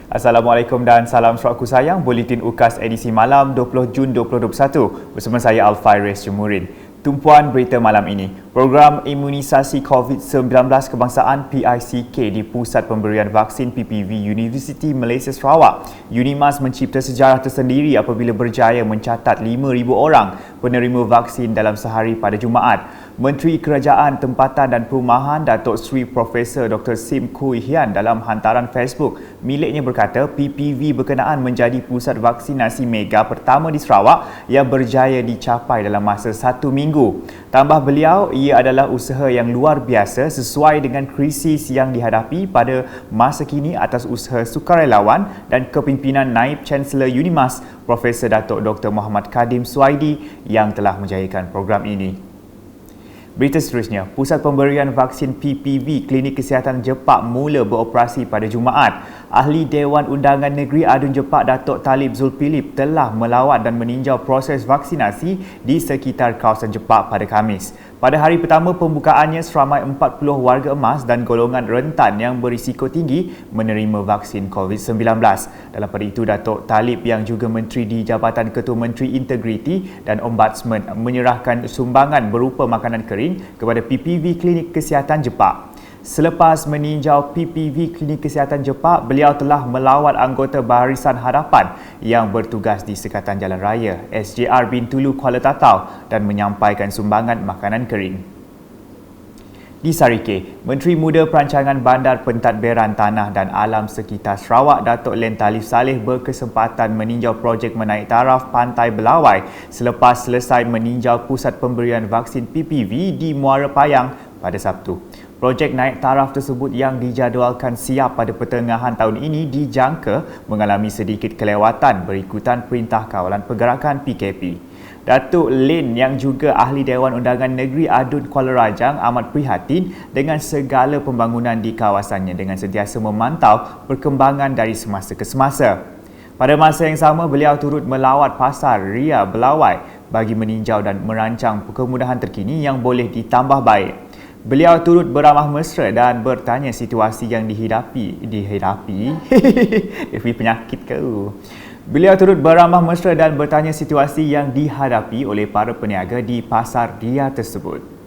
Assalamualaikum dan salam suratku sayang. Buletin UKAS edisi malam 20 Jun 2021 bersama saya Alfairez Jemurin. Tumpuan berita malam ini, program imunisasi COVID-19 kebangsaan PICK di Pusat Pemberian Vaksin PPV Universiti Malaysia Sarawak, UNIMAS mencipta sejarah tersendiri apabila berjaya mencatat 5,000 orang penerima vaksin dalam sehari pada Jumaat. Menteri Kerajaan Tempatan dan Perumahan Datuk Seri Profesor Dr. Sim Kui Hian dalam hantaran Facebook miliknya berkata PPV berkenaan menjadi pusat vaksinasi mega pertama di Sarawak yang berjaya dicapai dalam masa 1 minggu. Tambah beliau, ia adalah usaha yang luar biasa sesuai dengan krisis yang dihadapi pada masa kini atas usaha sukarelawan dan kepimpinan Naib Chancellor UNIMAS Profesor Datuk Dr. Muhammad Kadim Suaidi yang telah menjayakan program ini. Berita seterusnya, Pusat Pemberian Vaksin PPV Klinik Kesihatan Jepak mula beroperasi pada Jumaat. Ahli Dewan Undangan Negeri Adun Jepak Datuk Talib Zulkifli telah melawat dan meninjau proses vaksinasi di sekitar kawasan Jepak pada Khamis. Pada hari pertama pembukaannya, seramai 40 warga emas dan golongan rentan yang berisiko tinggi menerima vaksin COVID-19. Dalam pada itu, Datuk Talib yang juga Menteri di Jabatan Ketua Menteri Integriti dan Ombudsman menyerahkan sumbangan berupa makanan kering kepada PPV Klinik Kesihatan Jepak. Selepas meninjau PPV Klinik Kesihatan Jepak, beliau telah melawat anggota Barisan Hadapan yang bertugas di Sekatan Jalan Raya SJR Bintulu Kuala Tatau dan menyampaikan sumbangan makanan kering. Di Sarike, Menteri Muda Perancangan Bandar Pentadbiran Tanah dan Alam Sekitar Sarawak Datuk Len Talif Saleh berkesempatan meninjau projek menaik taraf Pantai Belawai selepas selesai meninjau Pusat Pemberian Vaksin PPV di Muara Payang pada Sabtu. Projek naik taraf tersebut yang dijadualkan siap pada pertengahan tahun ini dijangka mengalami sedikit kelewatan berikutan Perintah Kawalan Pergerakan PKP. Datuk Lin yang juga Ahli Dewan Undangan Negeri Adun Kuala Rajang amat prihatin dengan segala pembangunan di kawasannya dengan sentiasa memantau perkembangan dari semasa ke semasa. Pada masa yang sama, beliau turut melawat Pasar Ria Belawai bagi meninjau dan merancang kemudahan terkini yang boleh ditambah baik. Beliau turut beramah mesra dan bertanya situasi yang dihidapi. Penyakit ke? Beliau turut beramah mesra dan bertanya situasi yang dihadapi oleh para peniaga di pasar Ria tersebut.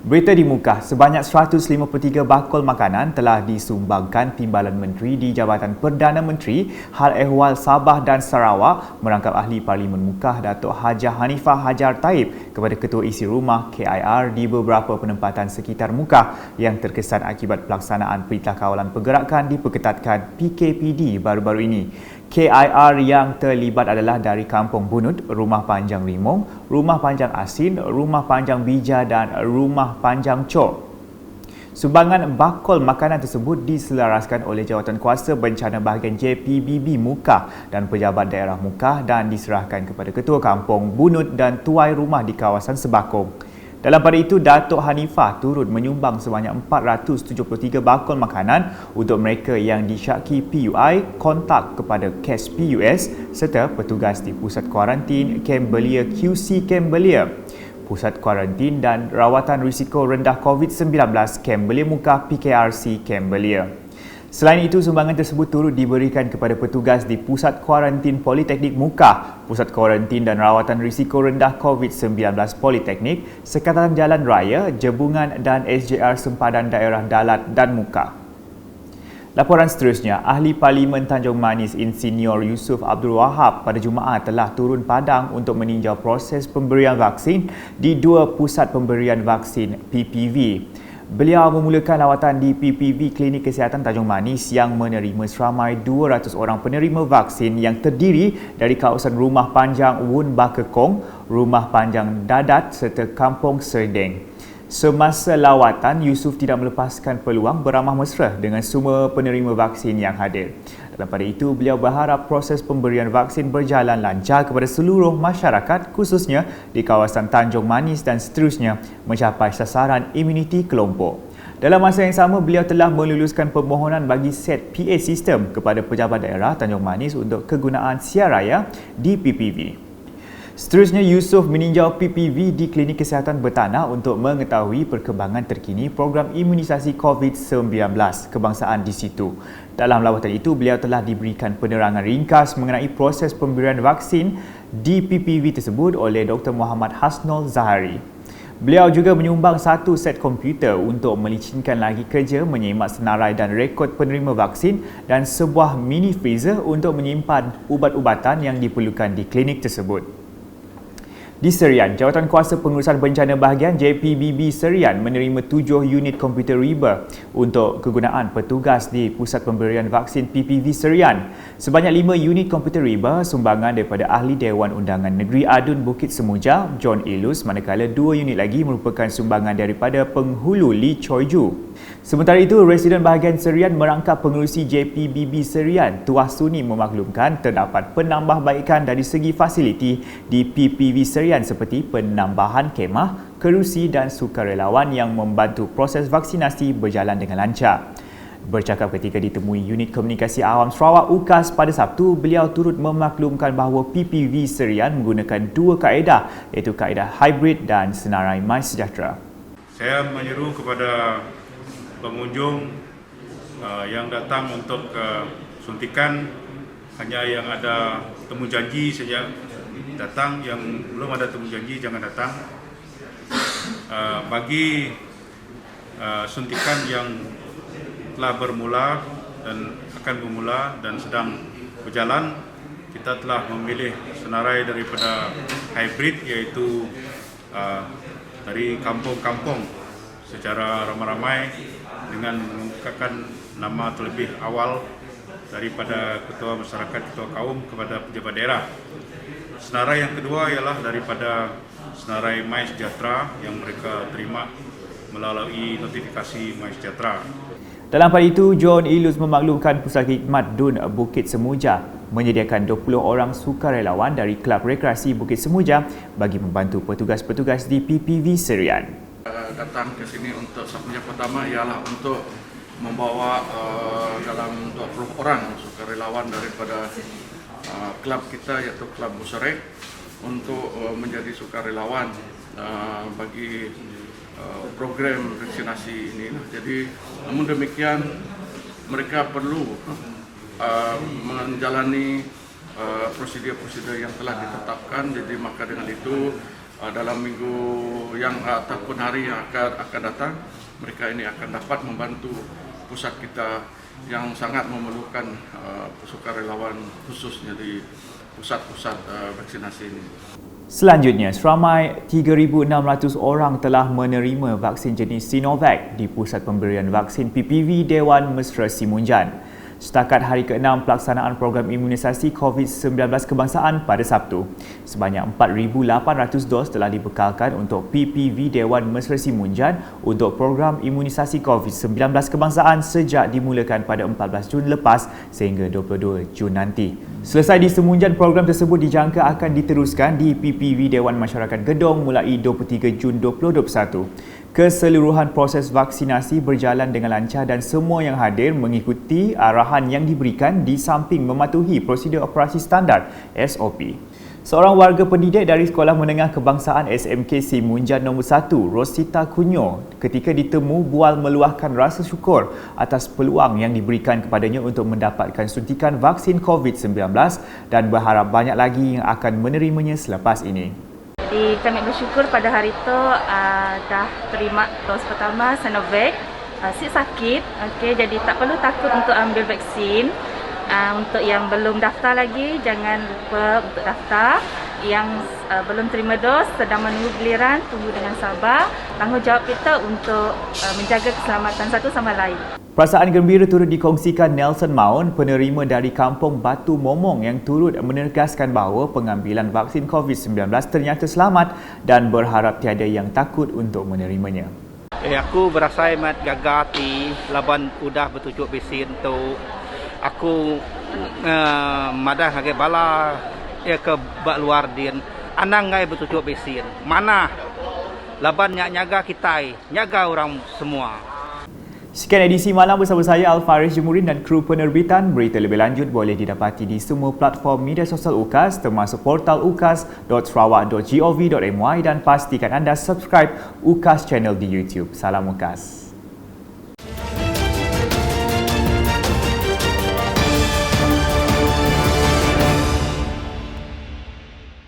Berita di muka, sebanyak 153 bakul makanan telah disumbangkan Timbalan Menteri di Jabatan Perdana Menteri Hal Ehwal Sabah dan Sarawak merangkap Ahli Parlimen Mukah Datuk Hajah Hanifah Hajar Taib kepada Ketua Isi Rumah KIR di beberapa penempatan sekitar Mukah yang terkesan akibat pelaksanaan Perintah Kawalan Pergerakan diperketatkan PKPD baru-baru ini. KIR yang terlibat adalah dari Kampung Bunut, Rumah Panjang Rimong, Rumah Panjang Asin, Rumah Panjang Bija dan Rumah Panjang Cok. Sumbangan bakul makanan tersebut diselaraskan oleh Jawatankuasa Bencana Bahagian JPBB Mukah dan pejabat daerah Mukah dan diserahkan kepada Ketua Kampung Bunut dan tuai rumah di kawasan Sebakong. Dalam pada itu, Datuk Hanifah turut menyumbang sebanyak 473 bakul makanan untuk mereka yang disyaki PUI, kontak kepada KES PUS serta petugas di Pusat Kuarantin Kem Belia QC Kem Belia, Pusat Kuarantin dan Rawatan Risiko Rendah COVID-19 Kem Belia Mukah PKRC Kem Belia. Selain itu, sumbangan tersebut turut diberikan kepada petugas di Pusat Kuarantin Politeknik Mukah, Pusat Kuarantin dan Rawatan Risiko Rendah COVID-19 Politeknik, Sekatan Jalan Raya, Jebungan dan SJR Sempadan Daerah Dalat dan Mukah. Laporan seterusnya, Ahli Parlimen Tanjung Manis Insinyur Yusuf Abdul Wahab pada Jumaat telah turun padang untuk meninjau proses pemberian vaksin di 2 pusat pemberian vaksin PPV. Beliau memulakan lawatan di PPV Klinik Kesihatan Tanjung Manis yang menerima seramai 200 orang penerima vaksin yang terdiri dari kawasan Rumah Panjang Wun Bakekong, Rumah Panjang Dadat serta Kampung Serdeng. Semasa lawatan, Yusuf tidak melepaskan peluang beramah mesra dengan semua penerima vaksin yang hadir. Dalam pada itu, beliau berharap proses pemberian vaksin berjalan lancar kepada seluruh masyarakat khususnya di kawasan Tanjung Manis dan seterusnya mencapai sasaran imuniti kelompok. Dalam masa yang sama, beliau telah meluluskan permohonan bagi set PA sistem kepada pejabat daerah Tanjung Manis untuk kegunaan siar raya di PPV. Seterusnya, Yusof meninjau PPV di Klinik Kesihatan Bertanah untuk mengetahui perkembangan terkini program imunisasi COVID-19 kebangsaan di situ. Dalam lawatan itu, beliau telah diberikan penerangan ringkas mengenai proses pemberian vaksin di PPV tersebut oleh Dr. Muhammad Hasnul Zahari. Beliau juga menyumbang satu set komputer untuk melicinkan lagi kerja menyimak senarai dan rekod penerima vaksin dan sebuah mini freezer untuk menyimpan ubat-ubatan yang diperlukan di klinik tersebut. Di Serian, Jawatan Kuasa Pengurusan Bencana Bahagian JPBB Serian menerima 7 unit komputer riba untuk kegunaan petugas di Pusat Pemberian Vaksin PPV Serian. Sebanyak 5 unit komputer riba sumbangan daripada Ahli Dewan Undangan Negeri Adun Bukit Semuja, John Ilus, manakala 2 unit lagi merupakan sumbangan daripada Penghulu Lee Choi Ju. Sementara itu, Residen Bahagian Serian merangkap pengerusi JPBB Serian, Tuah Suni memaklumkan terdapat penambahbaikan dari segi fasiliti di PPV Serian seperti penambahan kemah, kerusi dan sukarelawan yang membantu proses vaksinasi berjalan dengan lancar. Bercakap ketika ditemui Unit Komunikasi Awam Sarawak UKAS pada Sabtu, beliau turut memaklumkan bahawa PPV Serian menggunakan 2 kaedah, iaitu kaedah hybrid dan senarai MySejahtera. Saya menyeru kepada pengunjung yang datang untuk suntikan, hanya yang ada temu janji saja datang, yang belum ada temu janji jangan datang. Bagi suntikan yang telah bermula dan akan bermula dan sedang berjalan, kita telah memilih senarai daripada hybrid, iaitu dari kampung-kampung secara ramai-ramai dengan mengungkapkan nama terlebih awal daripada ketua masyarakat, ketua kaum kepada pejabat daerah. Senarai yang kedua ialah daripada senarai MySejahtera yang mereka terima melalui notifikasi MySejahtera. Dalam hal itu, John Ilus memaklumkan Pusat Khidmat Dun Bukit Semuja menyediakan 20 orang sukarelawan dari Kelab Rekreasi Bukit Semuja bagi membantu petugas-petugas di PPV Serian. Datang ke sini untuk yang pertama ialah untuk membawa dalam 20 orang sukarelawan daripada kelab kita, iaitu Kelab Musyarik, untuk menjadi sukarelawan bagi program vaksinasi ini. Jadi namun demikian mereka perlu menjalani prosedur-prosedur yang telah ditetapkan. Jadi maka dengan itu dalam minggu yang ataupun hari yang akan datang, mereka ini akan dapat membantu pusat kita yang sangat memerlukan sukarelawan khususnya di pusat-pusat vaksinasi ini. Selanjutnya, seramai 3,600 orang telah menerima vaksin jenis Sinovac di Pusat Pemberian Vaksin PPV Dewan Mesra Simunjan. Setakat hari ke-6 pelaksanaan program imunisasi COVID-19 kebangsaan pada Sabtu, sebanyak 4,800 dos telah dibekalkan untuk PPV Dewan Mesra Simunjan untuk program imunisasi COVID-19 kebangsaan sejak dimulakan pada 14 Jun lepas sehingga 22 Jun nanti. Selesai di Semunjan, program tersebut dijangka akan diteruskan di PPV Dewan Masyarakat Gedong mulai 23 Jun 2021. Keseluruhan proses vaksinasi berjalan dengan lancar dan semua yang hadir mengikuti arahan yang diberikan di samping mematuhi prosedur operasi standard SOP. Seorang warga pendidik dari Sekolah Menengah Kebangsaan SMK Simunjan nombor 1, Rosita Kunyo, ketika ditemu bual meluahkan rasa syukur atas peluang yang diberikan kepadanya untuk mendapatkan suntikan vaksin COVID-19 dan berharap banyak lagi yang akan menerimanya selepas ini. Jadi kami bersyukur pada hari itu dah terima dos pertama Sinovac. Sakit, jadi tak perlu takut untuk ambil vaksin. Untuk yang belum daftar lagi, jangan lupa untuk daftar. Yang belum terima dos, sedang menunggu giliran, tunggu dengan sabar. Tanggungjawab kita untuk menjaga keselamatan satu sama lain. Perasaan gembira turut dikongsikan Nelson Maun, penerima dari Kampung Batu Momong yang turut menegaskan bahawa pengambilan vaksin COVID-19 ternyata selamat dan berharap tiada yang takut untuk menerimanya. Aku berasa amat gagah ti laban udah bertujuk vaksin tu. Aku madah hage bala ke bak luar din. Anang ngai bertujuk vaksin. Mana laban nyaga kita, nyaga orang semua. Sekian edisi malam bersama saya Al-Faris Jemurin dan kru penerbitan. Berita lebih lanjut boleh didapati di semua platform media sosial UKAS termasuk portal ukas.sarawak.gov.my dan pastikan anda subscribe UKAS channel di YouTube. Salam UKAS.